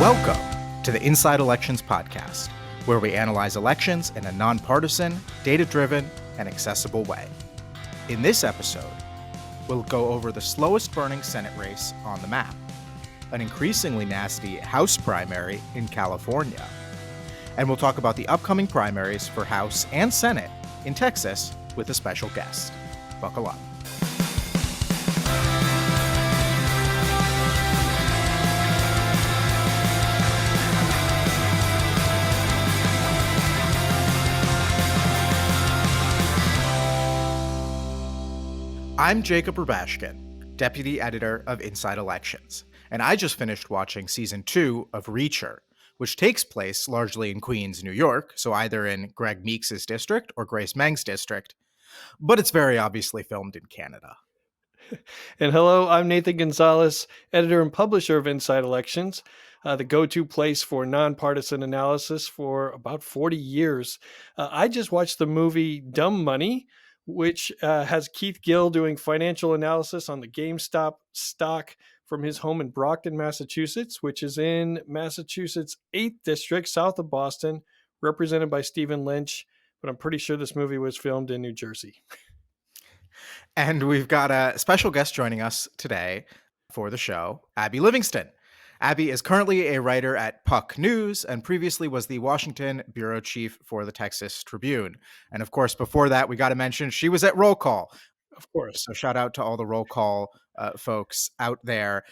Welcome to the Inside Elections podcast, where we analyze elections in a nonpartisan, data-driven, and accessible way. In this episode, we'll go over the slowest burning Senate race on the map, an increasingly nasty House primary in California, and we'll talk about the upcoming primaries for House and Senate in Texas with a special guest. Buckle up. I'm Jacob Rubashkin, Deputy Editor of Inside Elections, and I just finished watching Season 2 of Reacher, which takes place largely in Queens, New York, so either in Greg Meeks's district or Grace Meng's district, but it's very obviously filmed in Canada. And hello, I'm Nathan Gonzales, editor and publisher of Inside Elections, the go-to place for nonpartisan analysis for about 40 years. I just watched the movie Dumb Money, which has Keith Gill doing financial analysis on the GameStop stock from his home in Brockton, Massachusetts, which is in Massachusetts' 8th district, south of Boston, represented by Stephen Lynch. But I'm pretty sure this movie was filmed in New Jersey. And we've got a special guest joining us today for the show, Abby Livingston. Abby is currently a writer at Puck News and previously was the Washington bureau chief for the Texas Tribune. And of course, before that, we got to mention she was at Roll Call. Of course. So shout out to all the Roll Call folks out there.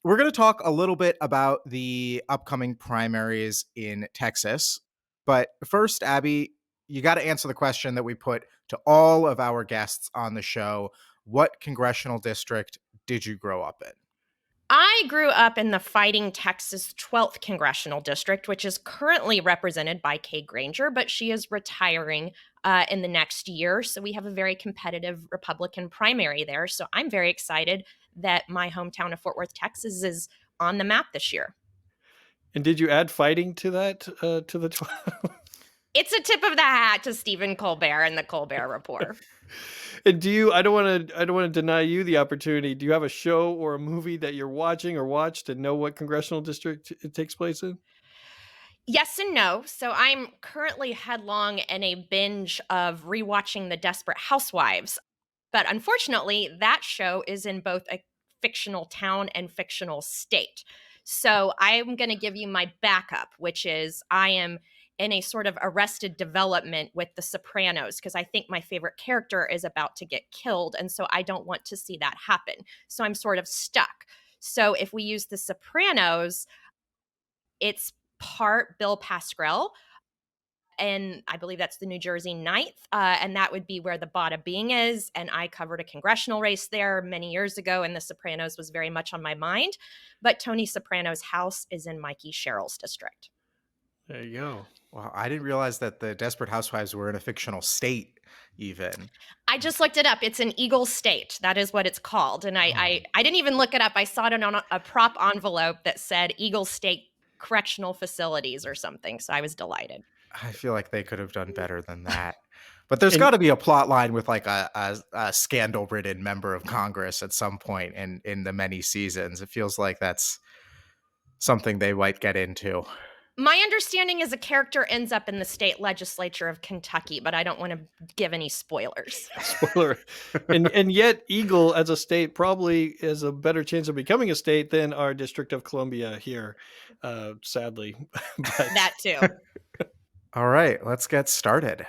We're going to talk a little bit about the upcoming primaries in Texas. But first, Abby, you got to answer the question that we put to all of our guests on the show. What congressional district did you grow up in? I grew up in the Fighting Texas 12th Congressional District, which is currently represented by Kay Granger, but she is retiring in the next year. So we have a very competitive Republican primary there. So I'm very excited that my hometown of Fort Worth, Texas is on the map this year. And did you add fighting to that, to the 12? It's a tip of the hat to Stephen Colbert and the Colbert Report. And I don't want to deny you the opportunity. Do you have a show or a movie that you're watching or watched and know what congressional district it takes place in? Yes and no. So I'm currently headlong in a binge of rewatching The Desperate Housewives. But unfortunately, that show is in both a fictional town and fictional state. So I'm going to give you my backup, which is I am in a sort of Arrested Development with The Sopranos, because I think my favorite character is about to get killed. And so I don't want to see that happen. So I'm sort of stuck. So if we use The Sopranos, it's part Bill Pascrell, and I believe that's the New Jersey 9th, and that would be where the Bada Bing is. And I covered a congressional race there many years ago, and The Sopranos was very much on my mind. But Tony Soprano's house is in Mikey Sherrill's district. There you go. Wow, I didn't realize that the Desperate Housewives were in a fictional state even. I just looked it up. It's an Eagle State. That is what it's called. And I didn't even look it up. I saw it on a prop envelope that said Eagle State Correctional Facilities or something. So I was delighted. I feel like they could have done better than that. But there's got to be a plot line with like a scandal-ridden member of Congress at some point in the many seasons. It feels like that's something they might get into. My understanding is a character ends up in the state legislature of Kentucky, but I don't want to give any spoilers. Spoiler. And yet Eagle as a state probably is a better chance of becoming a state than our District of Columbia here, sadly. That too. All right, let's get started.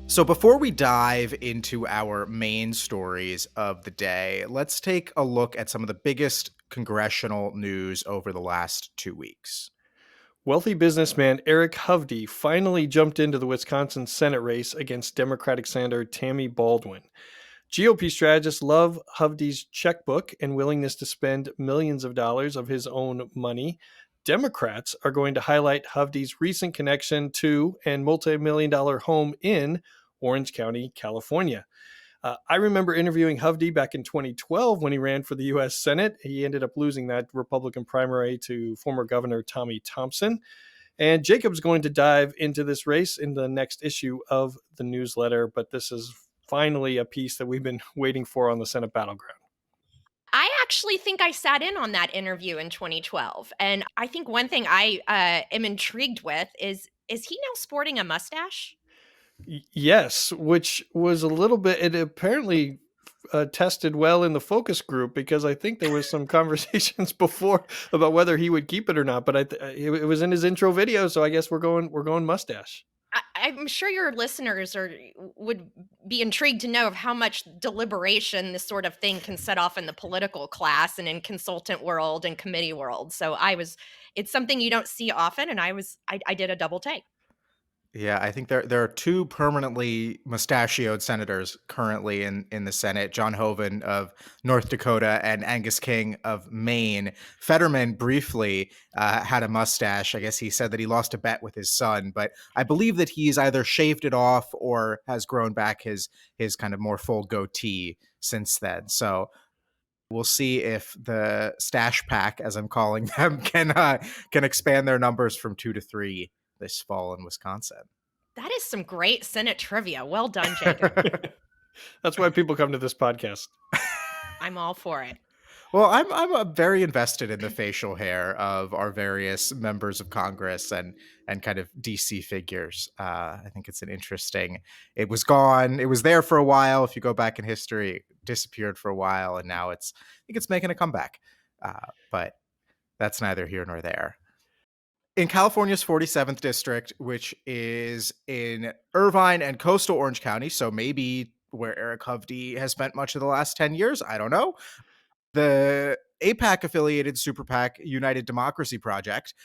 So before we dive into our main stories of the day, let's take a look at some of the biggest congressional news over the last 2 weeks. Wealthy businessman Eric Hovde finally jumped into the Wisconsin Senate race against Democratic Senator Tammy Baldwin. GOP strategists love Hovde's checkbook and willingness to spend millions of dollars of his own money. Democrats are going to highlight Hovde's recent connection to and multi-million-dollar home in Orange County, California. I remember interviewing Hovde back in 2012 when he ran for the U.S. Senate. He ended up losing that Republican primary to former Governor Tommy Thompson. And Jacob's going to dive into this race in the next issue of the newsletter, but this is finally a piece that we've been waiting for on the Senate battleground. I actually think I sat in on that interview in 2012. And I think one thing I am intrigued with is he now sporting a mustache? Yes, which was a little bit, it apparently tested well in the focus group, because I think there was some conversations before about whether he would keep it or not. But it was in his intro video, so I guess we're going mustache. I'm sure your listeners would be intrigued to know of how much deliberation this sort of thing can set off in the political class and in consultant world and committee world. So it's something you don't see often, and I did a double take. Yeah, I think there are two permanently mustachioed senators currently in the Senate: John Hoeven of North Dakota and Angus King of Maine. Fetterman briefly had a mustache. I guess he said that he lost a bet with his son, but I believe that he's either shaved it off or has grown back his kind of more full goatee since then. So we'll see if the stash pack, as I'm calling them, can expand their numbers from 2 to 3 this fall in Wisconsin. That is some great Senate trivia. Well done, Jacob. That's why people come to this podcast. I'm all for it. Well, I'm very invested in the facial hair of our various members of Congress and kind of DC figures. I think it's an interesting. It was gone. It was there for a while. If you go back in history, it disappeared for a while, and now I think it's making a comeback. But that's neither here nor there. In California's 47th district, which is in Irvine and coastal Orange County, so maybe where Eric Hovde has spent much of the last 10 years, I don't know. The AIPAC-affiliated super PAC United Democracy Project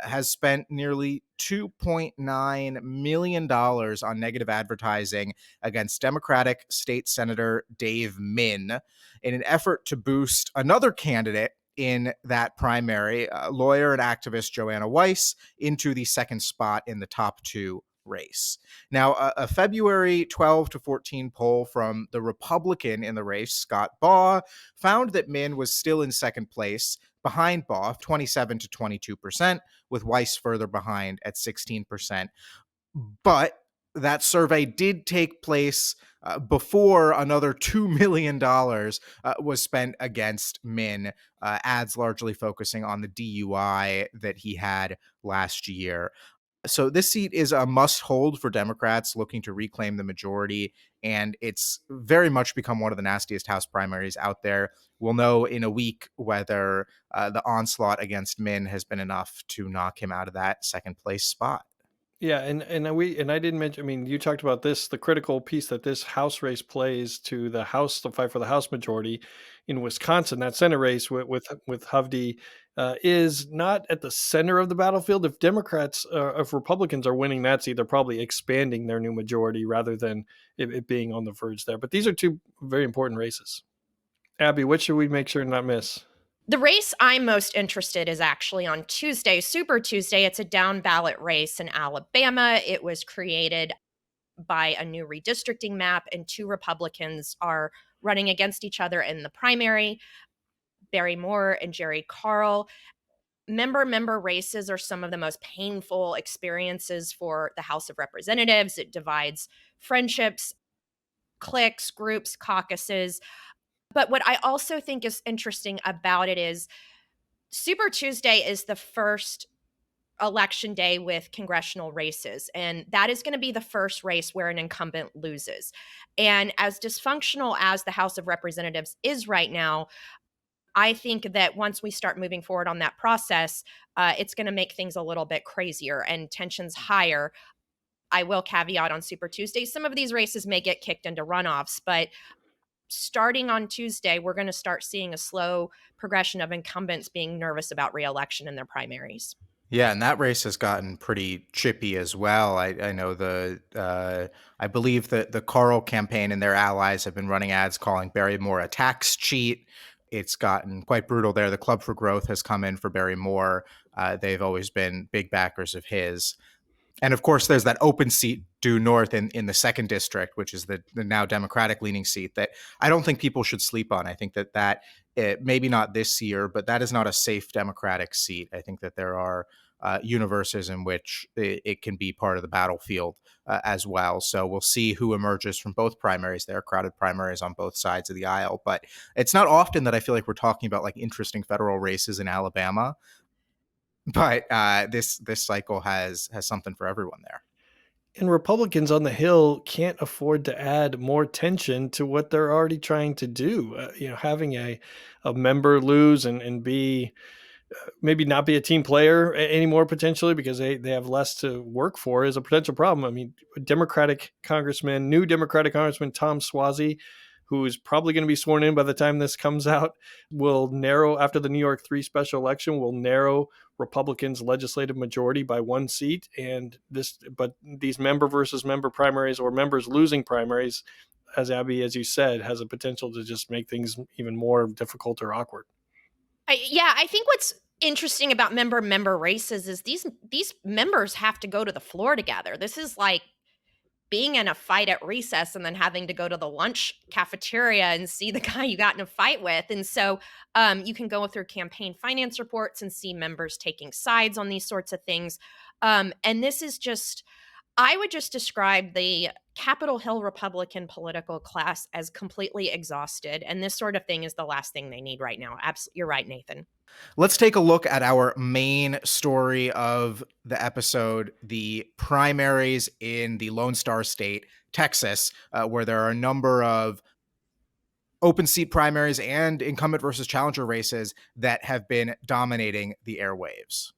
has spent nearly $2.9 million on negative advertising against Democratic State Senator Dave Min in an effort to boost another candidate in that primary, lawyer and activist Joanna Weiss, into the second spot in the top two race. Now, a February 12 to 14 poll from the Republican in the race, Scott Baugh, found that Min was still in second place behind Baugh, 27 to 22%, with Weiss further behind at 16%. But that survey did take place before another $2 million was spent against Min, ads largely focusing on the DUI that he had last year. So this seat is a must hold for Democrats looking to reclaim the majority, and it's very much become one of the nastiest House primaries out there. We'll know in a week whether the onslaught against Min has been enough to knock him out of that second place spot. Yeah, and I didn't mention. I mean, you talked about this, the critical piece that this House race plays to the fight for the House majority in Wisconsin. That Senate race with Hovde is not at the center of the battlefield. If if Republicans are winning that seat, they're probably expanding their new majority rather than it being on the verge there. But these are two very important races. Abby, what should we make sure to not miss? The race I'm most interested is actually on Tuesday, Super Tuesday. It's a down ballot race in Alabama. It was created by a new redistricting map, and two Republicans are running against each other in the primary, Barry Moore and Jerry Carl. Member races are some of the most painful experiences for the House of Representatives. It divides friendships, cliques, groups, caucuses. But what I also think is interesting about it is Super Tuesday is the first election day with congressional races, and that is going to be the first race where an incumbent loses. And as dysfunctional as the House of Representatives is right now, I think that once we start moving forward on that process, it's going to make things a little bit crazier and tensions higher. I will caveat on Super Tuesday, some of these races may get kicked into runoffs, but starting on Tuesday, we're going to start seeing a slow progression of incumbents being nervous about reelection in their primaries. Yeah, and that race has gotten pretty chippy as well. I know I believe that the Carl campaign and their allies have been running ads calling Barry Moore a tax cheat. It's gotten quite brutal there. The Club for Growth has come in for Barry Moore. They've always been big backers of his. And of course, there's that open seat due north in the second district, which is the now Democratic leaning seat that I don't think people should sleep on. I think that maybe not this year, but that is not a safe Democratic seat. I think that there are universes in which it can be part of the battlefield as well. So we'll see who emerges from both primaries. There are crowded primaries on both sides of the aisle, but it's not often that I feel like we're talking about like interesting federal races in Alabama. But this cycle has something for everyone there. And Republicans on the Hill can't afford to add more tension to what they're already trying to do. Having a member lose and be maybe not be a team player anymore potentially because they have less to work for is a potential problem. I mean, new Democratic Congressman Tom Suozzi, who is probably going to be sworn in by the time this comes out, will narrow after the New York 3 special election, will narrow Republicans' legislative majority by one seat. But these member versus member primaries or members losing primaries, as Abby, as you said, has a potential to just make things even more difficult or awkward. I think what's interesting about member races is these members have to go to the floor together. This is like being in a fight at recess and then having to go to the lunch cafeteria and see the guy you got in a fight with. And so you can go through campaign finance reports and see members taking sides on these sorts of things. And this is just, I would just describe the Capitol Hill Republican political class as completely exhausted. And this sort of thing is the last thing they need right now. Absolutely. You're right, Nathan. Let's take a look at our main story of the episode, the primaries in the Lone Star State, Texas, where there are a number of open seat primaries and incumbent versus challenger races that have been dominating the airwaves.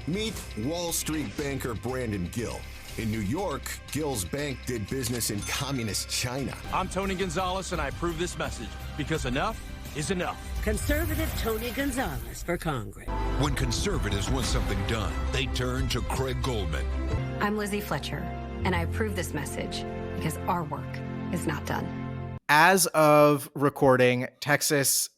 Meet Wall Street banker Brandon Gill. In New York, Gill's bank did business in communist China. I'm Tony Gonzales, and I approve this message because enough is enough. Conservative Tony Gonzales for Congress. When conservatives want something done, they turn to Craig Goldman. I'm Lizzie Fletcher, and I approve this message because our work is not done. As of recording, Texas,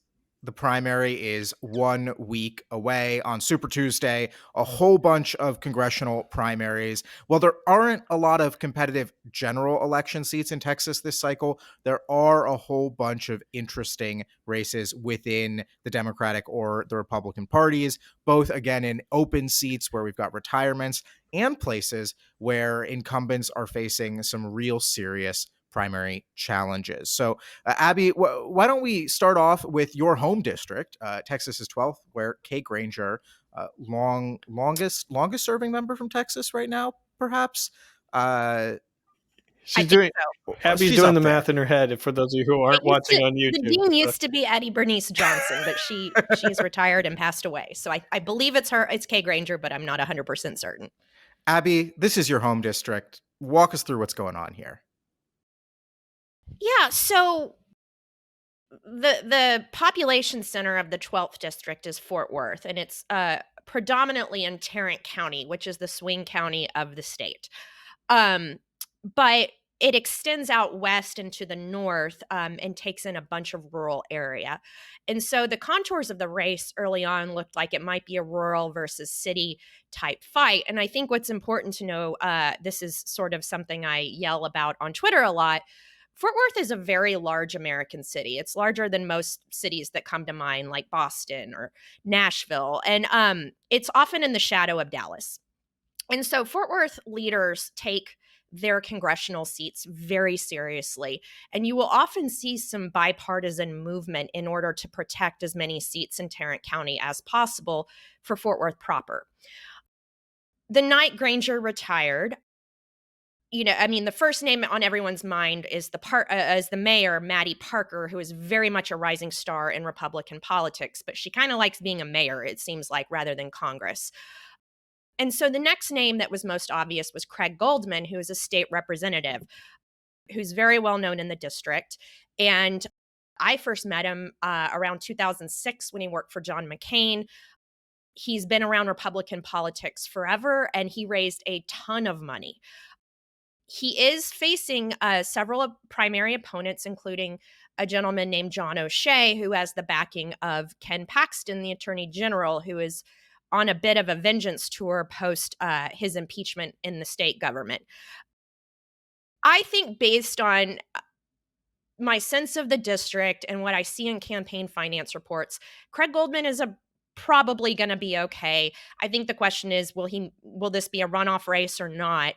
the primary is 1 week away on Super Tuesday, a whole bunch of congressional primaries. While there aren't a lot of competitive general election seats in Texas this cycle, there are a whole bunch of interesting races within the Democratic or the Republican parties, both again in open seats where we've got retirements and places where incumbents are facing some real serious primary challenges. So, Abby, why don't we start off with your home district, Texas's 12th, where Kay Granger, longest serving member from Texas right now, perhaps. She's doing so. Abby's doing the math in her head. For those of you who aren't watching on YouTube, the dean used to be Eddie Bernice Johnson, but she's retired and passed away. So I believe it's her. It's Kay Granger, but I'm not 100% certain. Abby, this is your home district. Walk us through what's going on here. Yeah, so the population center of the 12th district is Fort Worth, and it's predominantly in Tarrant County, which is the swing county of the state. But it extends out west into the north and takes in a bunch of rural area. And so the contours of the race early on looked like it might be a rural versus city type fight. And I think what's important to know, this is sort of something I yell about on Twitter a lot. Fort Worth is a very large American city. It's larger than most cities that come to mind, like Boston or Nashville. And it's often in the shadow of Dallas. And so Fort Worth leaders take their congressional seats very seriously. And you will often see some bipartisan movement in order to protect as many seats in Tarrant County as possible for Fort Worth proper. The night Granger retired, the first name on everyone's mind is the mayor, Maddie Parker, who is very much a rising star in Republican politics, but she kind of likes being a mayor, it seems like, rather than Congress. And so the next name that was most obvious was Craig Goldman, who is a state representative, who's very well known in the district. And I first met him around 2006 when he worked for John McCain. He's been around Republican politics forever, and he raised a ton of money. He is facing several primary opponents, including a gentleman named John O'Shea, who has the backing of Ken Paxton, the Attorney General, who is on a bit of a vengeance tour post his impeachment in the state government. I think based on my sense of the district and what I see in campaign finance reports, Craig Goldman is a probably going to be okay. I think the question is, will this be a runoff race or not?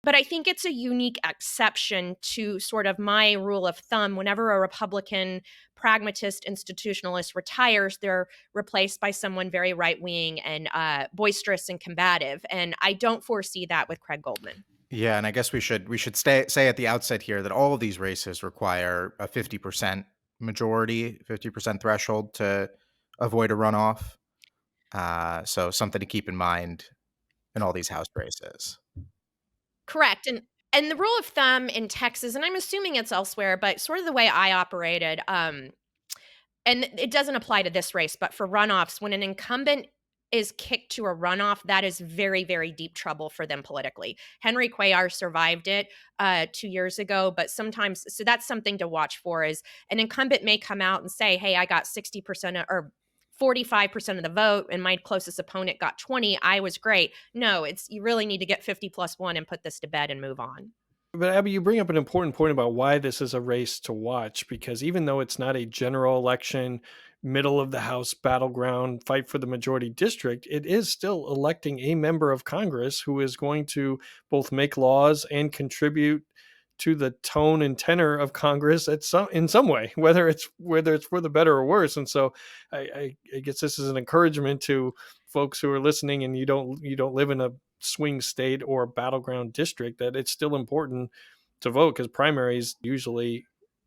But I think it's a unique exception to sort of my rule of thumb. Whenever a Republican pragmatist institutionalist retires, they're replaced by someone very right wing and boisterous and combative. And I don't foresee that with Craig Goldman. Yeah, and I guess we should say at the outset here that all of these races require a 50% majority, 50% threshold to avoid a runoff. So something to keep in mind in all these House races. Correct. And the rule of thumb in Texas, and I'm assuming it's elsewhere, but sort of the way I operated, and it doesn't apply to this race, but for runoffs, when an incumbent is kicked to a runoff, that is very, very deep trouble for them politically. Henry Cuellar survived it 2 years ago, but sometimes, so that's something to watch for, is an incumbent may come out and say, hey, I got 60% or 45% of the vote and my closest opponent got 20. I was great. No, you really need to get 50+1 and put this to bed and move on. But Abby, you bring up an important point about why this is a race to watch, because even though it's not a general election, middle of the House battleground, fight for the majority district, it is still electing a member of Congress who is going to both make laws and contribute to the tone and tenor of Congress in some way, whether it's for the better or worse. And so I guess this is an encouragement to folks who are listening and you don't live in a swing state or battleground district, that it's still important to vote, because primaries usually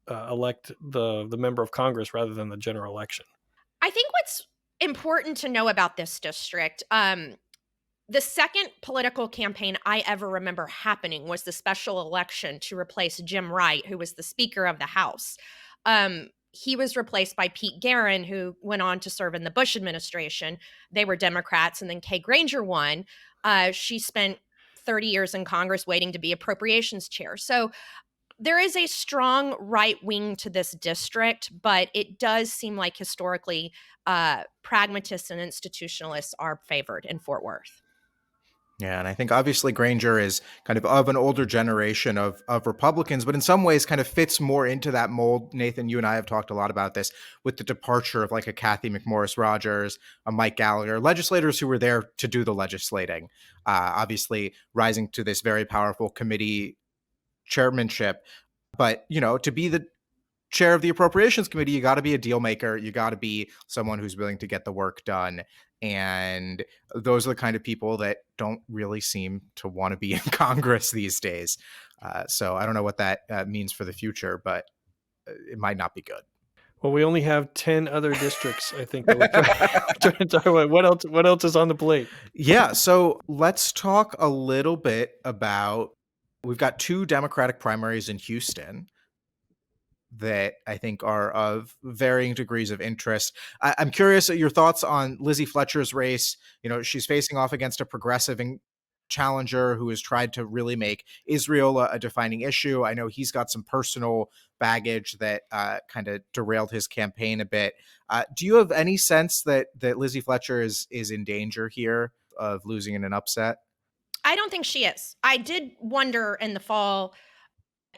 elect the member of Congress rather than the general election. I think what's important to know about this district, the second political campaign I ever remember happening was the special election to replace Jim Wright, who was the Speaker of the House. He was replaced by Pete Guerin, who went on to serve in the Bush administration. They were Democrats, and then Kay Granger won. She spent 30 years in Congress waiting to be appropriations chair. So there is a strong right wing to this district, but it does seem like historically pragmatists and institutionalists are favored in Fort Worth. Yeah, and I think obviously Granger is kind of an older generation of Republicans, but in some ways kind of fits more into that mold. Nathan, you and I have talked a lot about this with the departure of like a Kathy McMorris Rogers, a Mike Gallagher, legislators who were there to do the legislating, obviously rising to this very powerful committee chairmanship. But, to be the chair of the Appropriations Committee, you got to be a deal maker. You got to be someone who's willing to get the work done. And those are the kind of people that don't really seem to want to be in Congress these days. So I don't know what that means for the future, but it might not be good. Well, we only have 10 other districts, I think, that we're trying to talk about. What else is on the plate? Yeah, so let's talk a little bit about, we've got 2 Democratic primaries in Houston that I think are of varying degrees of interest. I'm curious at your thoughts on Lizzie Fletcher's race. She's facing off against a progressive challenger who has tried to really make Israel a defining issue. I know he's got some personal baggage that kind of derailed his campaign a bit. Do you have any sense that Lizzie Fletcher is in danger here of losing in an upset? I don't think she is. I did wonder in the fall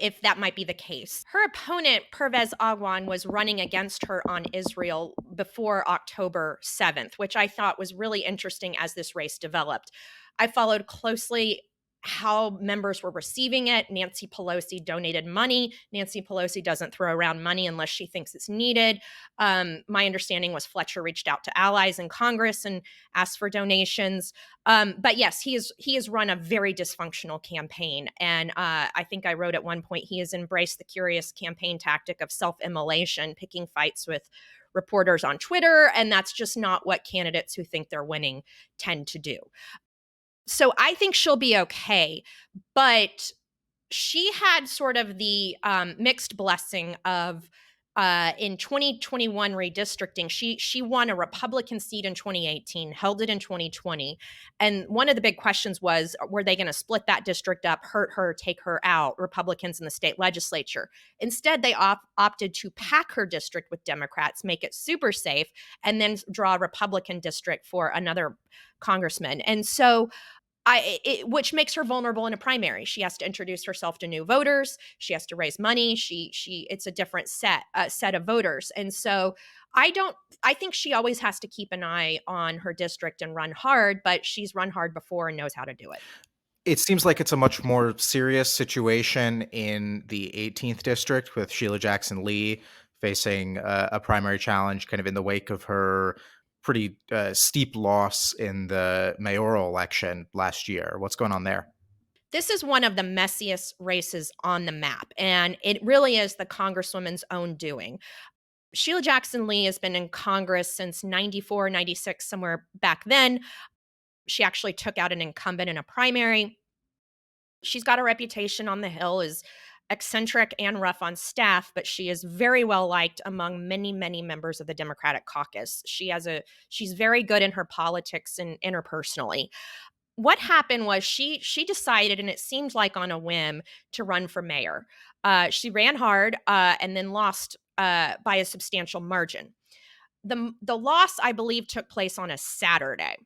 if that might be the case. Her opponent, Pervez Agwan, was running against her on Israel before October 7th, which I thought was really interesting as this race developed. I followed closely how members were receiving it. Nancy Pelosi donated money. Nancy Pelosi doesn't throw around money unless she thinks it's needed. My understanding was Fletcher reached out to allies in Congress and asked for donations. But yes, he has run a very dysfunctional campaign. And I think I wrote at one point, he has embraced the curious campaign tactic of self-immolation, picking fights with reporters on Twitter. And that's just not what candidates who think they're winning tend to do. So I think she'll be okay, but she had sort of the mixed blessing of in 2021 redistricting. She won a Republican seat in 2018, held it in 2020. And one of the big questions was, were they going to split that district up, hurt her, take her out, Republicans in the state legislature? Instead, they opted to pack her district with Democrats, make it super safe, and then draw a Republican district for another congressman. And so which makes her vulnerable in a primary. She has to introduce herself to new voters. She has to raise money. It's a different set of voters. And so I think she always has to keep an eye on her district and run hard, but she's run hard before and knows how to do it. It seems like it's a much more serious situation in the 18th district with Sheila Jackson Lee facing a primary challenge kind of in the wake of her pretty steep loss in the mayoral election last year. What's going on there? This is one of the messiest races on the map, and it really is the congresswoman's own doing. Sheila Jackson Lee has been in Congress since 94, 96, somewhere back then. She actually took out an incumbent in a primary. She's got a reputation on the Hill as eccentric and rough on staff, but she is very well liked among many, many members of the Democratic caucus. She's very good in her politics and interpersonally. What happened was she decided, and it seemed like on a whim, to run for mayor. She ran hard and then lost by a substantial margin. The loss, I believe, took place on a Saturday.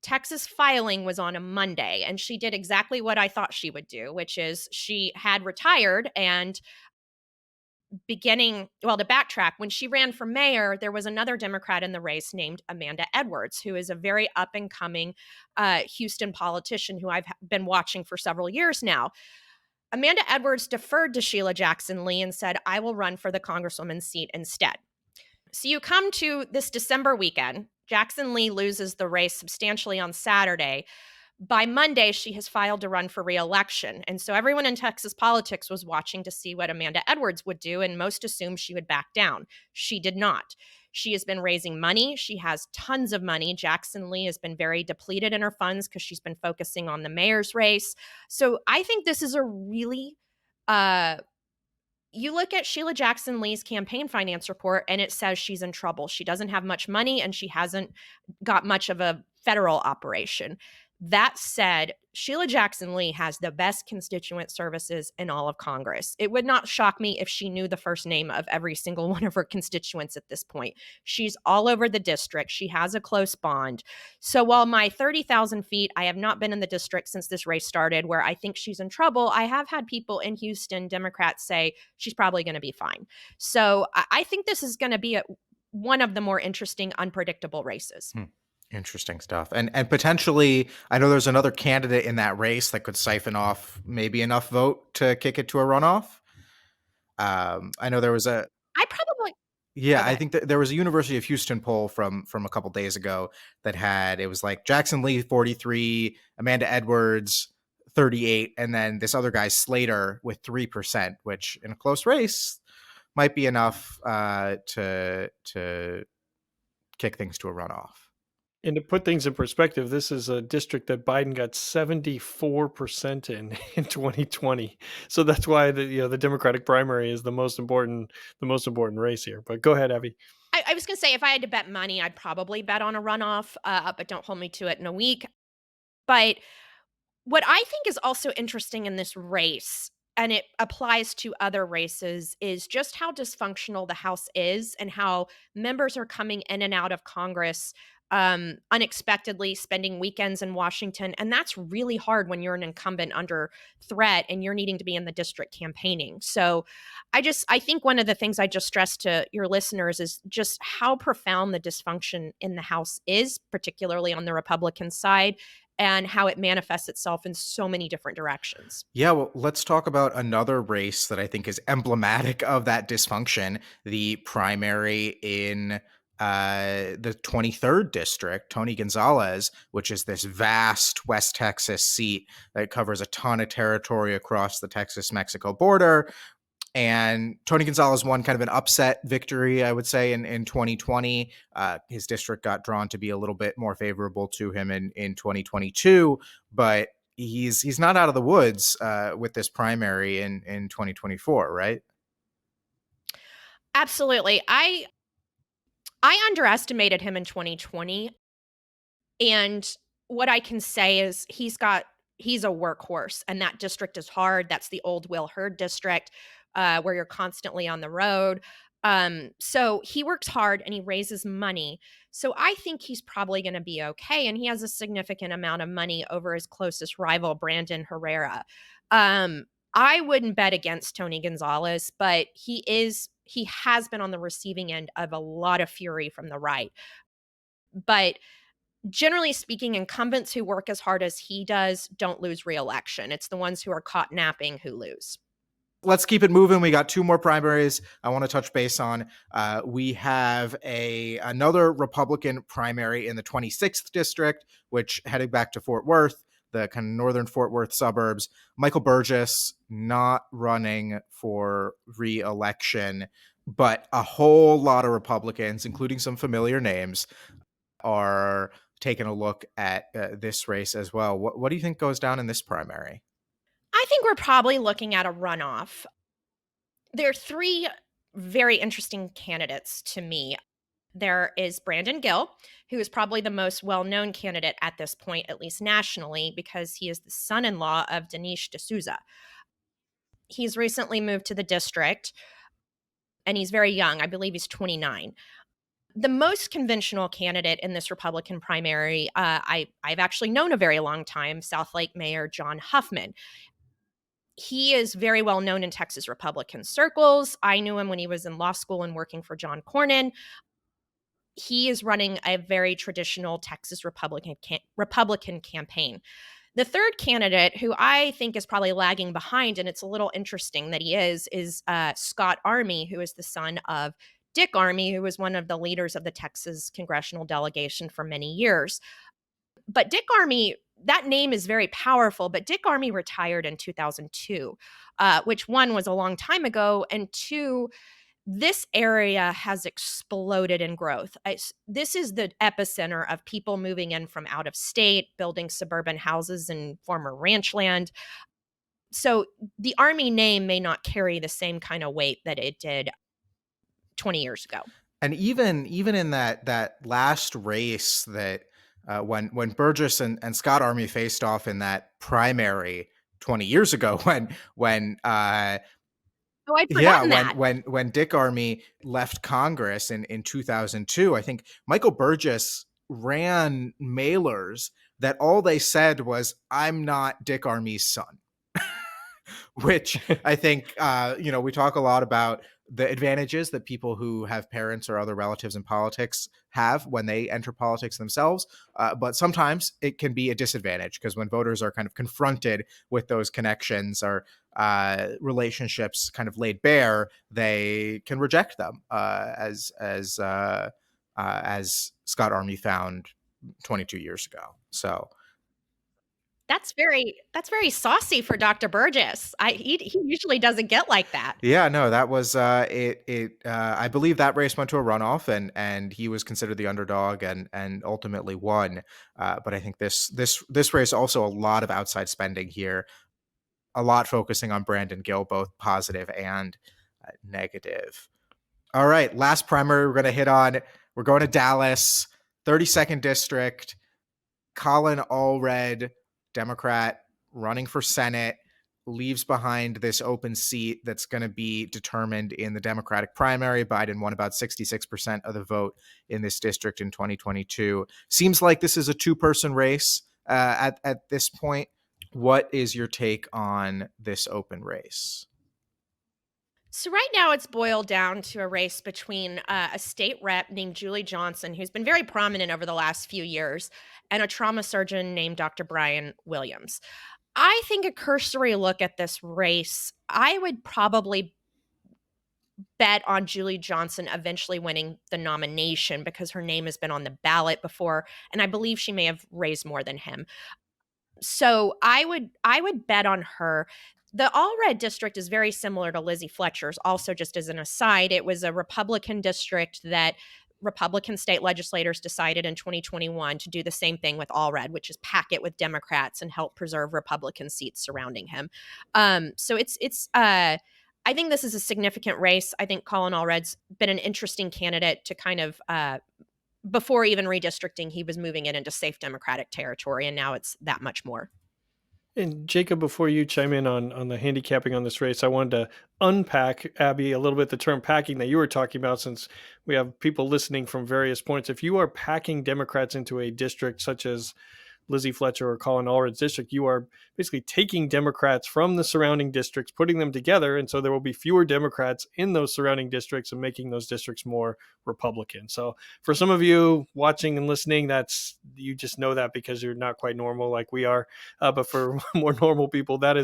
Texas filing was on a Monday, and she did exactly what I thought she would do, which is she had retired and to backtrack, when she ran for mayor, there was another Democrat in the race named Amanda Edwards, who is a very up and coming Houston politician who I've been watching for several years now. Amanda Edwards deferred to Sheila Jackson Lee and said, I will run for the congresswoman's seat instead. So you come to this December weekend. Jackson Lee loses the race substantially on Saturday. By Monday, she has filed to run for re-election. And so everyone in Texas politics was watching to see what Amanda Edwards would do, and most assumed she would back down. She did not. She has been raising money. She has tons of money. Jackson Lee has been very depleted in her funds because she's been focusing on the mayor's race. So I think this is a really you look at Sheila Jackson Lee's campaign finance report and it says she's in trouble. She doesn't have much money and she hasn't got much of a federal operation. That said, Sheila Jackson Lee has the best constituent services in all of Congress. It would not shock me if she knew the first name of every single one of her constituents at this point. She's all over the district. She has a close bond. So while my 30,000 feet, I have not been in the district since this race started, where I think she's in trouble, I have had people in Houston, Democrats, say she's probably going to be fine. So I think this is going to be one of the more interesting, unpredictable races. Interesting stuff. And potentially, I know there's another candidate in that race that could siphon off maybe enough vote to kick it to a runoff. I know there was I probably... Yeah, okay. I think that there was a University of Houston poll from a couple days ago that it was like Jackson Lee 43, Amanda Edwards 38, and then this other guy Slater with 3%, which in a close race might be enough to kick things to a runoff. And to put things in perspective, this is a district that Biden got 74% in 2020. So that's why the Democratic primary is the most important race here. But go ahead, Abby. I was going to say, if I had to bet money, I'd probably bet on a runoff, but don't hold me to it in a week. But what I think is also interesting in this race, and it applies to other races, is just how dysfunctional the House is and how members are coming in and out of Congress unexpectedly, spending weekends in Washington. And that's really hard when you're an incumbent under threat and you're needing to be in the district campaigning. So I think one of the things I just stressed to your listeners is just how profound the dysfunction in the House is, particularly on the Republican side, and how it manifests itself in so many different directions. Yeah, well, let's talk about another race that I think is emblematic of that dysfunction, the primary in the 23rd district, Tony Gonzales, which is this vast West Texas seat that covers a ton of territory across the Texas-Mexico border. And Tony Gonzales won kind of an upset victory, I would say, in 2020. His district got drawn to be a little bit more favorable to him in 2022, but he's not out of the woods with this primary in 2024, right? Absolutely. I underestimated him in 2020. And what I can say is he's a workhorse, and that district is hard. That's the old Will Hurd district where you're constantly on the road. So he works hard and he raises money. So I think he's probably going to be okay. And he has a significant amount of money over his closest rival, Brandon Herrera. I wouldn't bet against Tony Gonzales, but he is he has been on the receiving end of a lot of fury from the right. But generally speaking, incumbents who work as hard as he does don't lose re-election. It's the ones who are caught napping who lose. Let's keep it moving. We got two more primaries I want to touch base on. We have another Republican primary in the 26th district, which heading back to Fort Worth, the kind of northern Fort Worth suburbs. Michael Burgess not running for re-election, but a whole lot of Republicans, including some familiar names, are taking a look at this race as well. What do you think goes down in this primary? I think we're probably looking at a runoff. There are three very interesting candidates to me. There is Brandon Gill, who is probably the most well-known candidate at this point, at least nationally, because he is the son-in-law of Dinesh D'Souza. He's recently moved to the district, and he's very young. I believe he's 29. The most conventional candidate in this Republican primary, I've actually known a very long time, Southlake Mayor John Huffman. He is very well known in Texas Republican circles. I knew him when he was in law school and working for John Cornyn. He is running a very traditional Texas Republican campaign. The third candidate, who I think is probably lagging behind, and it's a little interesting that he is Scott Army, who is the son of Dick Army, who was one of the leaders of the Texas congressional delegation for many years. But Dick Army, that name is very powerful, but Dick Army retired in 2002, which one was a long time ago, and two, this area has exploded in growth. This is the epicenter of people moving in from out of state, building suburban houses in former ranch land. So the Army name may not carry the same kind of weight that it did 20 years ago. And even in that last race that when Burgess and Scott Army faced off in that primary 20 years ago, when I'd forgotten that. When Dick Army left Congress in 2002, I think Michael Burgess ran mailers that all they said was, "I'm not Dick Army's son," which I think, we talk a lot about the advantages that people who have parents or other relatives in politics have when they enter politics themselves. But sometimes it can be a disadvantage, because when voters are kind of confronted with those connections or relationships kind of laid bare, they can reject them, as Scott Army found 22 years ago. So That's very saucy for Dr. Burgess. He usually doesn't get like that. Yeah, no, that was it. I believe that race went to a runoff, and he was considered the underdog and ultimately won. But I think this race also a lot of outside spending here, a lot focusing on Brandon Gill, both positive and negative. All right, last primary we're going to hit on. We're going to Dallas, 32nd district. Colin Allred, Democrat, running for Senate, leaves behind this open seat that's going to be determined in the Democratic primary. Biden won about 66% of the vote in this district in 2022. Seems like this is a two-person race at this point. What is your take on this open race? So right now it's boiled down to a race between a state rep named Julie Johnson, who's been very prominent over the last few years, and a trauma surgeon named Dr. Brian Williams. I think a cursory look at this race, I would probably bet on Julie Johnson eventually winning the nomination, because her name has been on the ballot before, and I believe she may have raised more than him. So I would bet on her. The all-red district is very similar to Lizzie Fletcher's. Also, just as an aside, it was a Republican district that Republican state legislators decided in 2021 to do the same thing with all-red, which is pack it with Democrats and help preserve Republican seats surrounding him. So I think this is a significant race. I think Colin Allred's been an interesting candidate to kind of before even redistricting, he was moving it into safe Democratic territory, and now it's that much more. And Jacob, before you chime in on the handicapping on this race, I wanted to unpack, Abby, a little bit the term packing that you were talking about, since we have people listening from various points. If you are packing Democrats into a district such as Lizzie Fletcher or Colin Allred's district, you are basically taking Democrats from the surrounding districts, putting them together. And so there will be fewer Democrats in those surrounding districts and making those districts more Republican. So for some of you watching and listening, you just know that because you're not quite normal like we are. But for more normal people, that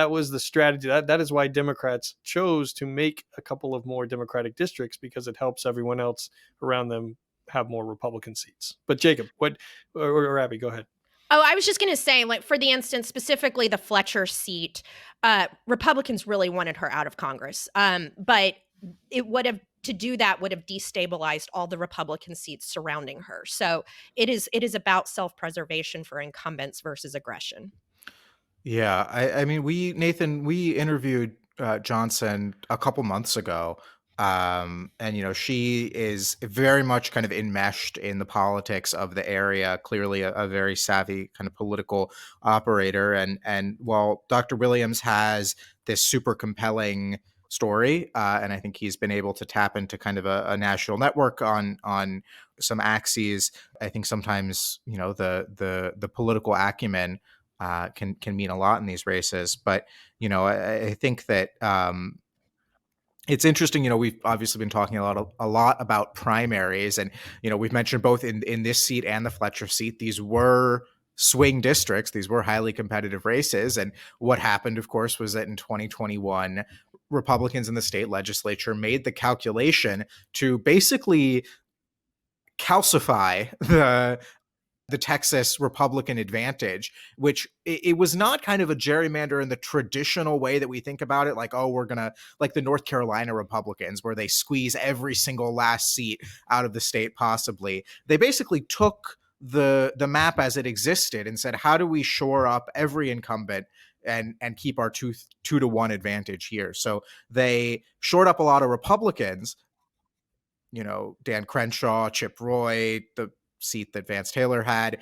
was the strategy. That is why Democrats chose to make a couple of more Democratic districts, because it helps everyone else around them have more Republican seats. But Jacob, or Abby, go ahead. Oh, I was just going to say, like, for the instance, specifically the Fletcher seat, Republicans really wanted her out of Congress. But to do that would have destabilized all the Republican seats surrounding her. So it is about self-preservation for incumbents versus aggression. Yeah, I mean, we interviewed Johnson a couple months ago. And, she is very much kind of enmeshed in the politics of the area, clearly a very savvy kind of political operator. And while Dr. Williams has this super compelling story, and I think he's been able to tap into kind of a national network on some axes, I think sometimes, the political acumen can mean a lot in these races. But, I think that it's interesting, we've obviously been talking a lot about primaries, and, we've mentioned both in this seat and the Fletcher seat, these were swing districts. These were highly competitive races. And what happened, of course, was that in 2021, Republicans in the state legislature made the calculation to basically calcify the Texas Republican advantage, which it was not kind of a gerrymander in the traditional way that we think about it, like, oh, we're gonna, like the North Carolina Republicans, where they squeeze every single last seat out of the state possibly. They basically took the map as it existed and said, how do we shore up every incumbent and keep our 2-to-1 advantage here? So they shored up a lot of Republicans, Dan Crenshaw, Chip Roy, the seat that Van Taylor had.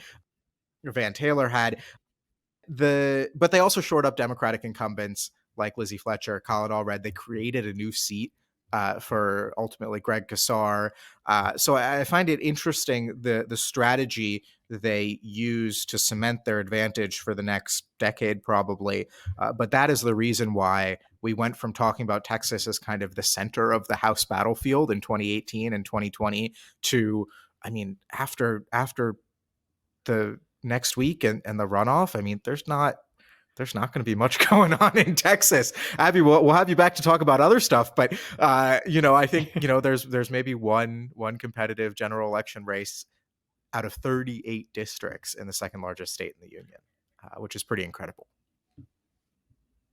But they also shored up Democratic incumbents like Lizzie Fletcher, Colin Allred. They created a new seat for ultimately Greg Casar. So I find it interesting, the strategy they use to cement their advantage for the next decade, probably. But that is the reason why we went from talking about Texas as kind of the center of the House battlefield in 2018 and 2020 to, I mean, after the next week and the runoff, I mean, there's not going to be much going on in Texas. Abby, we'll have you back to talk about other stuff, but I think there's maybe one competitive general election race out of 38 districts in the second largest state in the union, which is pretty incredible.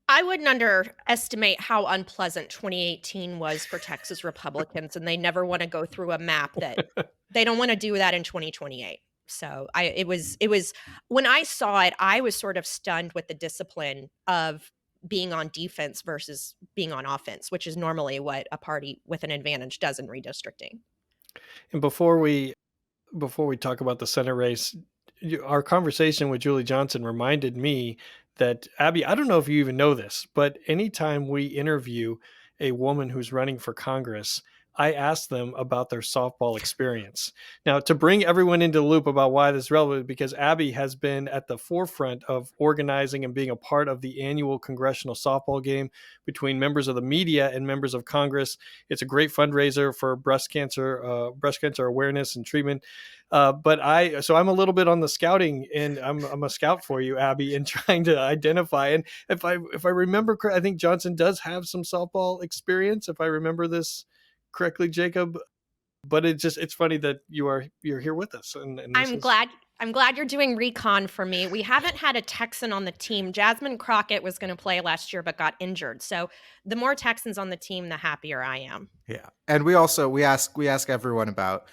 I wouldn't underestimate how unpleasant 2018 was for Texas Republicans, and they never want to go through a map that they don't want to do that in 2028. So it was when I saw it, I was sort of stunned with the discipline of being on defense versus being on offense, which is normally what a party with an advantage does in redistricting. And before we talk about the Senate race, our conversation with Julie Johnson reminded me that, Abby, I don't know if you even know this, but anytime we interview a woman who's running for Congress, I ask them about their softball experience. Now, to bring everyone into the loop about why this is relevant, because Abby has been at the forefront of organizing and being a part of the annual congressional softball game between members of the media and members of Congress. It's a great fundraiser for breast cancer awareness and treatment. But I'm a little bit on the scouting, and I'm a scout for you, Abby, in trying to identify. And if I remember correctly, I think Johnson does have some softball experience, if I remember this correctly, Jacob. But it's funny that you're here with us. And I'm glad you're doing recon for me. We haven't had a Texan on the team. Jasmine Crockett was going to play last year but got injured. So the more Texans on the team, the happier I am. Yeah, and we ask everyone about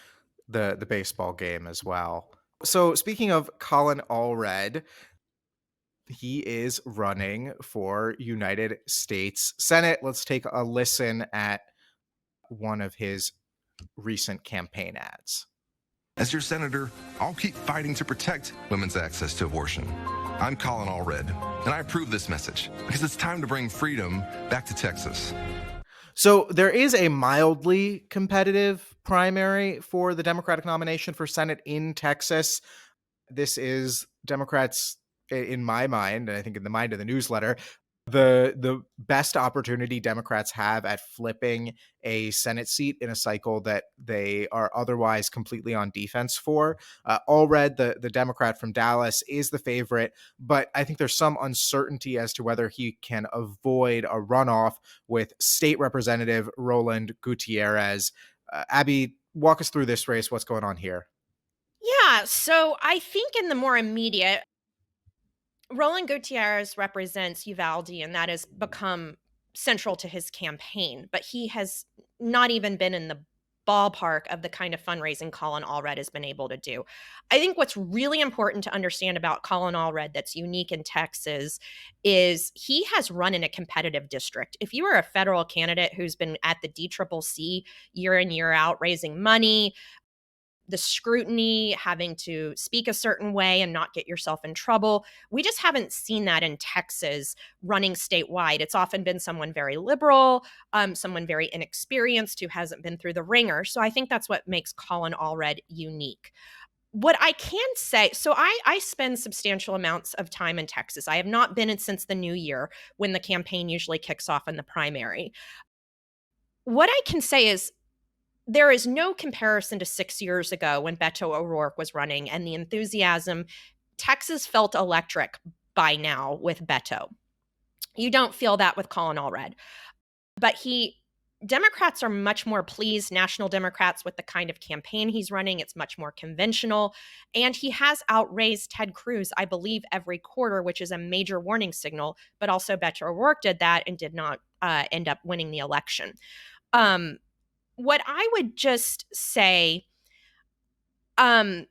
the baseball game as well. So speaking of Colin Allred, he is running for United States Senate. Let's take a listen at one of his recent campaign ads. As your senator, I'll keep fighting to protect women's access to abortion. I'm Colin Allred, and I approve this message because it's time to bring freedom back to Texas. So there is a mildly competitive primary for the Democratic nomination for Senate in Texas. this is Democrats, in my mind, and I think in the mind of the newsletter, the best opportunity Democrats have at flipping a Senate seat in a cycle that they are otherwise completely on defense for. Allred, the Democrat from Dallas, is the favorite, but I think there's some uncertainty as to whether he can avoid a runoff with State Representative Roland Gutierrez. Abby, walk us through this race. What's going on here? Yeah, so I think in the more immediate, Roland Gutierrez represents Uvalde, and that has become central to his campaign. But he has not even been in the ballpark of the kind of fundraising Colin Allred has been able to do. I think what's really important to understand about Colin Allred that's unique in Texas is he has run in a competitive district. If you are a federal candidate who's been at the DCCC year in, year out, raising money, the scrutiny, having to speak a certain way and not get yourself in trouble. We just haven't seen that in Texas running statewide. It's often been someone very liberal, someone very inexperienced who hasn't been through the ringer. So I think that's what makes Colin Allred unique. What I can say, so I spend substantial amounts of time in Texas. I have not been in since the new year when the campaign usually kicks off in the primary. What I can say is there is no comparison to 6 years ago when Beto O'Rourke was running and the enthusiasm. Texas felt electric by now with Beto. You don't feel that with Colin Allred. But Democrats are much more pleased, national Democrats, with the kind of campaign he's running. It's much more conventional. And he has outraised Ted Cruz, I believe, every quarter, which is a major warning signal. But also Beto O'Rourke did that and did not end up winning the election. What I would just say, I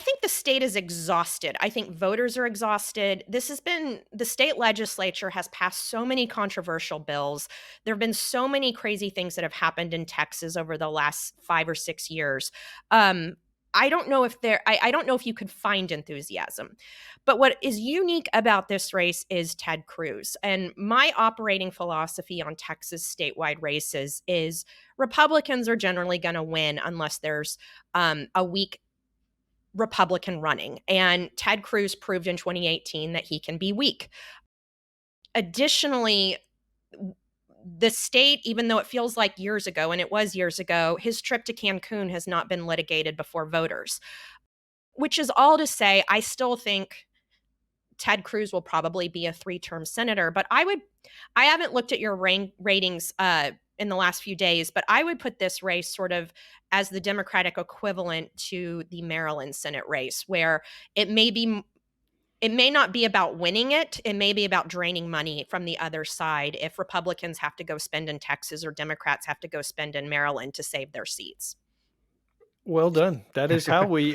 think the state is exhausted. I think voters are exhausted. The state legislature has passed so many controversial bills. There have been so many crazy things that have happened in Texas over the last 5 or 6 years. I don't know if you could find enthusiasm. But what is unique about this race is Ted Cruz. And my operating philosophy on Texas statewide races is Republicans are generally going to win unless there's a weak Republican running. And Ted Cruz proved in 2018 that he can be weak. Additionally, the state, even though it feels like years ago, and it was years ago, his trip to Cancun has not been litigated before voters, which is all to say, I still think Ted Cruz will probably be a 3-term senator. But I haven't looked at your ratings in the last few days, but I would put this race sort of as the Democratic equivalent to the Maryland Senate race, where it may not be about winning it. It may be about draining money from the other side if Republicans have to go spend in Texas or Democrats have to go spend in Maryland to save their seats. Well done. That is how we,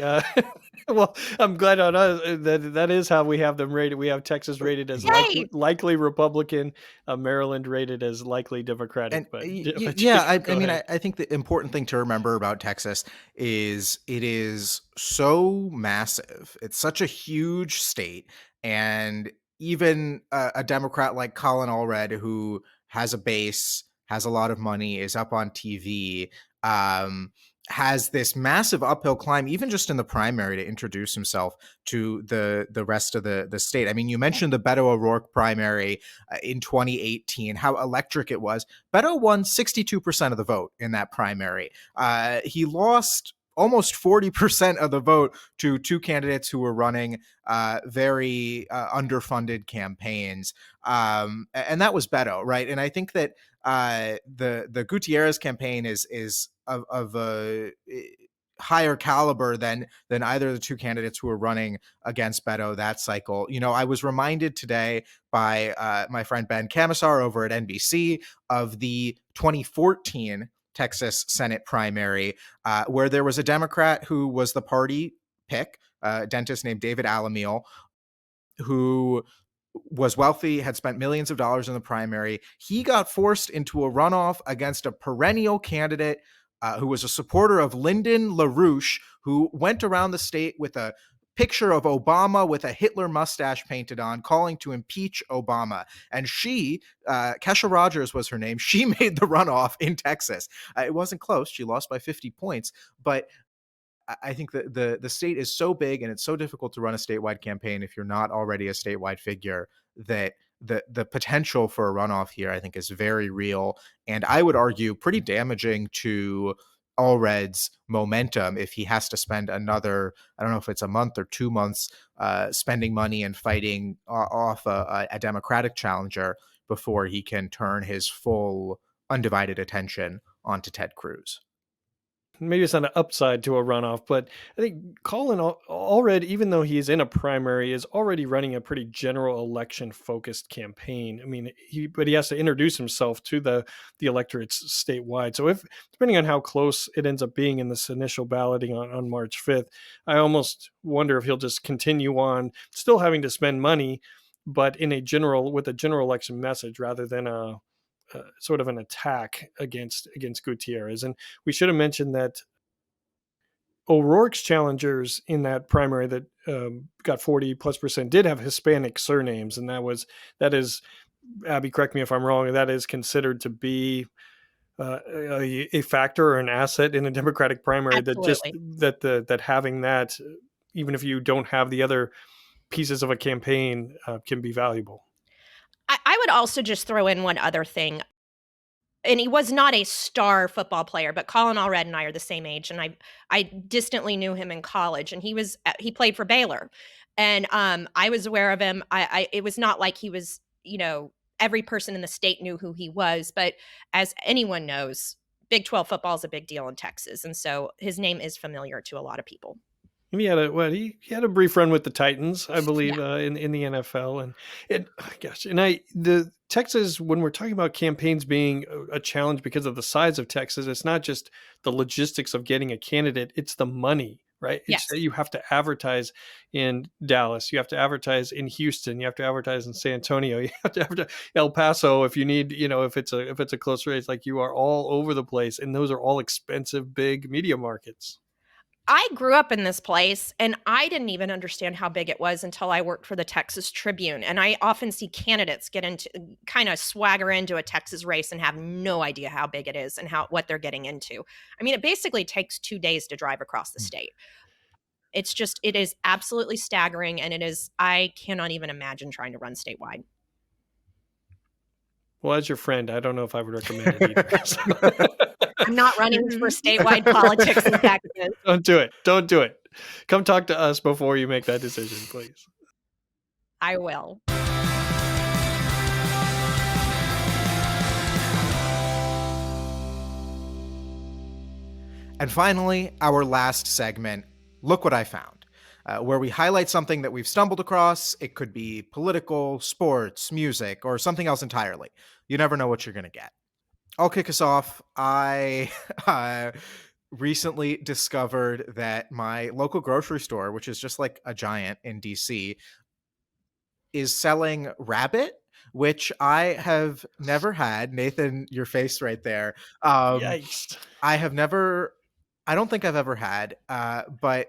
well, I'm glad on us that is how we have them rated. We have Texas rated as likely Republican, Maryland rated as likely Democratic. I think the important thing to remember about Texas is it is so massive. It's such a huge state. And even a Democrat like Colin Allred, who has a base, has a lot of money, is up on TV, has this massive uphill climb, even just in the primary, to introduce himself to the rest of the state. I mean, you mentioned the Beto O'Rourke primary in 2018, how electric it was. Beto won 62% of the vote in that primary. He lost almost 40% of the vote to two candidates who were running very underfunded campaigns. And that was Beto, right? And I think that the Gutierrez campaign is of a higher caliber than either of the two candidates who were running against Beto that cycle. You know, I was reminded today by my friend Ben Camisar over at NBC of the 2014 Texas Senate primary, where there was a Democrat who was the party pick, a dentist named David Alamiel, who was wealthy, had spent millions of dollars in the primary. He got forced into a runoff against a perennial candidate who was a supporter of Lyndon LaRouche, who went around the state with a picture of Obama with a Hitler mustache painted on, calling to impeach Obama. And she, Kesha Rogers was her name, she made the runoff in Texas. It wasn't close. She lost by 50 points. But I think that the state is so big and it's so difficult to run a statewide campaign if you're not already a statewide figure, that the potential for a runoff here, I think, is very real, and I would argue pretty damaging to Allred's momentum if he has to spend another, I don't know if it's a month or 2 months, spending money and fighting off a Democratic challenger before he can turn his full undivided attention onto Ted Cruz. Maybe it's not an upside to a runoff, but I think Colin Allred, even though he's in a primary, is already running a pretty general election focused campaign. I mean, but he has to introduce himself to the electorates statewide. So if, depending on how close it ends up being in this initial balloting on March 5th, I almost wonder if he'll just continue on still having to spend money, but with a general election message rather than a sort of an attack against Gutierrez. And we should have mentioned that O'Rourke's challengers in that primary that got 40+% did have Hispanic surnames, and that is, Abby, correct me if I'm wrong, that is considered to be a factor or an asset in a Democratic primary. Absolutely. That having that, even if you don't have the other pieces of a campaign, can be valuable. I would also just throw in one other thing. And he was not a star football player, but Colin Allred and I are the same age, and I distantly knew him in college, and he played for Baylor, and I was aware of him. It was not like he was, every person in the state knew who he was, but as anyone knows, Big 12 football is a big deal in Texas, and so his name is familiar to a lot of people. He had a brief run with the Titans, I believe, in the NFL, and the Texas, when we're talking about campaigns being a challenge because of the size of Texas, it's not just the logistics of getting a candidate; it's the money, right? Yes. You have to advertise in Dallas, you have to advertise in Houston, you have to advertise in San Antonio, you have to advertise El Paso if you need, if it's a close race. Like, you are all over the place, and those are all expensive, big media markets. I grew up in this place, and I didn't even understand how big it was until I worked for the Texas Tribune. And I often see candidates kind of swagger into a Texas race and have no idea how big it is and what they're getting into. I mean, it basically takes 2 days to drive across the state. It is absolutely staggering, and I cannot even imagine trying to run statewide. Well, as your friend, I don't know if I would recommend it either. I'm not running for statewide politics in Texas. Don't do it. Come talk to us before you make that decision, please. I will. And finally, our last segment, Look What I Found, where we highlight something that we've stumbled across. It could be political, sports, music, or something else entirely. You never know what you're going to get. I'll kick us off. I recently discovered that my local grocery store, which is just like a giant in DC, is selling rabbit, which I have never had. Nathan, your face right there. Yikes. I don't think I've ever had, but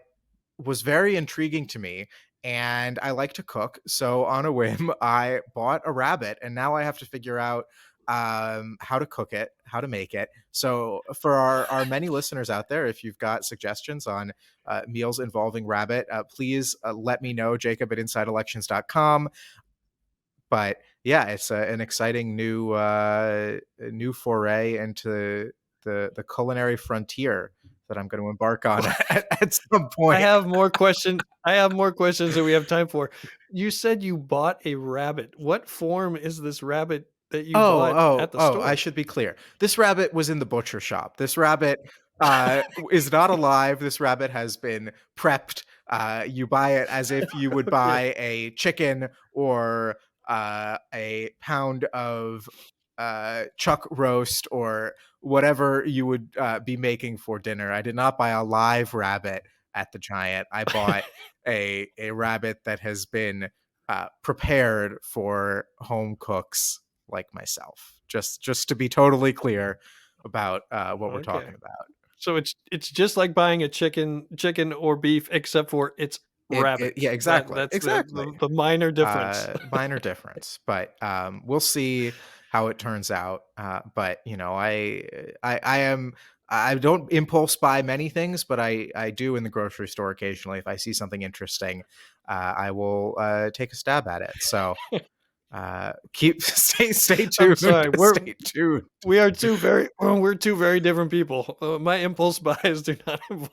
was very intriguing to me. And I like to cook. So on a whim, I bought a rabbit, and now I have to figure out how to cook it, how to make it. So for our many listeners out there, if you've got suggestions on meals involving rabbit, please let me know, Jacob@InsideElections.com. But yeah, it's an exciting new foray into the culinary frontier that I'm going to embark on at some point. I have more questions than we have time for. You said you bought a rabbit. What form is this rabbit that you bought at the store? I should be clear. This rabbit was in the butcher shop. This rabbit is not alive. This rabbit has been prepped. You buy it as if you would buy a chicken or a pound of chuck roast or whatever you would be making for dinner. I did not buy a live rabbit at the Giant. I bought a rabbit that has been prepared for home cooks like myself. Just to be totally clear about what we're talking about. So it's just like buying a chicken or beef, except for it's rabbit. Yeah, exactly. That's exactly the minor difference. Minor difference, but we'll see how it turns out. But I am I don't impulse buy many things, but I do in the grocery store occasionally. If I see something interesting, I will take a stab at it. So stay tuned. I'm sorry, Stay tuned. we're two very different people. My impulse buys do not involve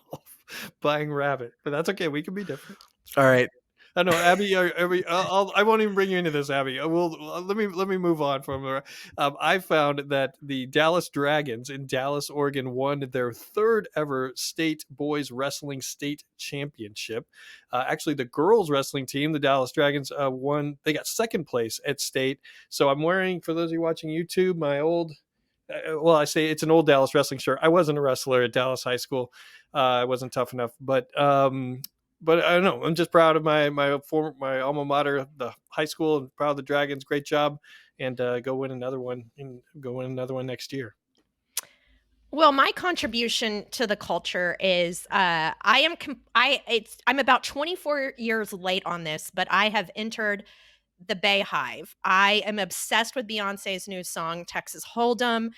buying rabbit, but that's okay. We can be different. All right. I know, Abby. I won't even bring you into this, Abby. Let me move on from there. I found that the Dallas Dragons in Dallas, Oregon, won their third ever state boys wrestling state championship. Actually, the girls wrestling team, the Dallas Dragons, won. They got second place at state. So I'm wearing, for those of you watching YouTube, my old. I say it's an old Dallas wrestling shirt. I wasn't a wrestler at Dallas High School. I wasn't tough enough, but I don't know. I'm just proud of my alma mater, the high school, and proud of the Dragons. Great job, and go win another one next year. Well, my contribution to the culture is I'm about 24 years late on this, but I have entered the Bay Hive. I am obsessed with Beyonce's new song, Texas Hold'em.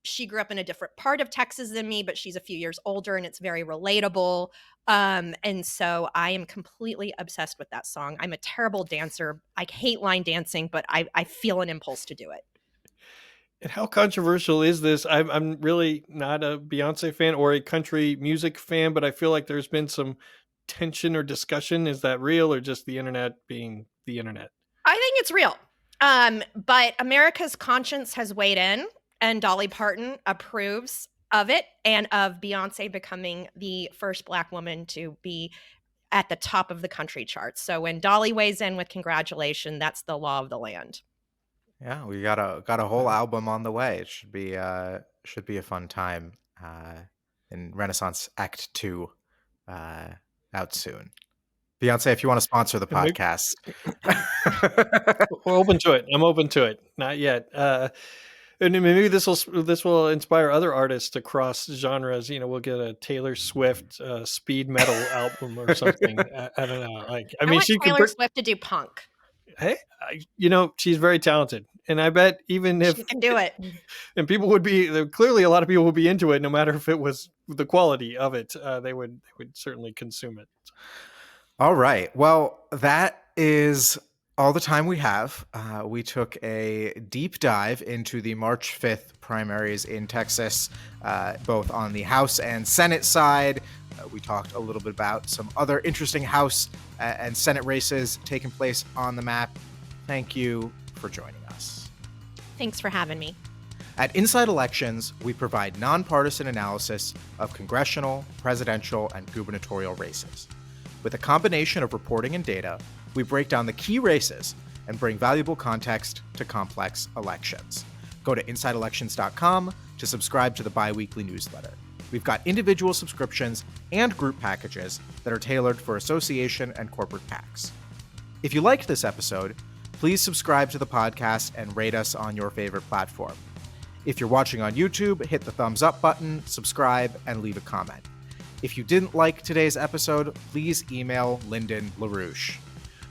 She grew up in a different part of Texas than me, but she's a few years older and it's very relatable. And so I am completely obsessed with that song. I'm a terrible dancer. I hate line dancing, but I feel an impulse to do it. And how controversial is this? I'm really not a Beyonce fan or a country music fan, but I feel like there's been some tension or discussion. Is that real or just the internet being the internet? I think it's real. But America's conscience has weighed in, and Dolly Parton approves of it and of Beyonce becoming the first Black woman to be at the top of the country charts. So when Dolly weighs in with congratulations, that's the law of the land. Yeah, we got a whole album on the way. It should be a fun time. In Renaissance Act 2 out soon. Beyonce, if you want to sponsor the podcast. We're open to it. I'm open to it. Not yet. And maybe this will inspire other artists to cross genres. We'll get a Taylor Swift speed metal album or something. I don't know. I mean, want Taylor Swift to do punk. Hey, she's very talented, and I bet even if she can do it, and people would be clearly a lot of people would be into it, no matter if it was the quality of it. They would certainly consume it. All right. Well, that is all the time we have. We took a deep dive into the March 5th primaries in Texas, both on the House and Senate side. We talked a little bit about some other interesting House and Senate races taking place on the map. Thank you for joining us. Thanks for having me. At Inside Elections, we provide nonpartisan analysis of congressional, presidential, and gubernatorial races. With a combination of reporting and data, we break down the key races and bring valuable context to complex elections. Go to InsideElections.com to subscribe to the bi-weekly newsletter. We've got individual subscriptions and group packages that are tailored for association and corporate PACs. If you liked this episode, please subscribe to the podcast and rate us on your favorite platform. If you're watching on YouTube, hit the thumbs up button, subscribe, and leave a comment. If you didn't like today's episode, please email Lyndon LaRouche.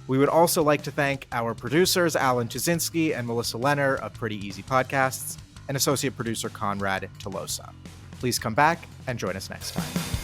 We would also like to thank our producers, Alan Chizinski and Melissa Lenner of Pretty Easy Podcasts, and associate producer Conrad Tolosa. Please come back and join us next time.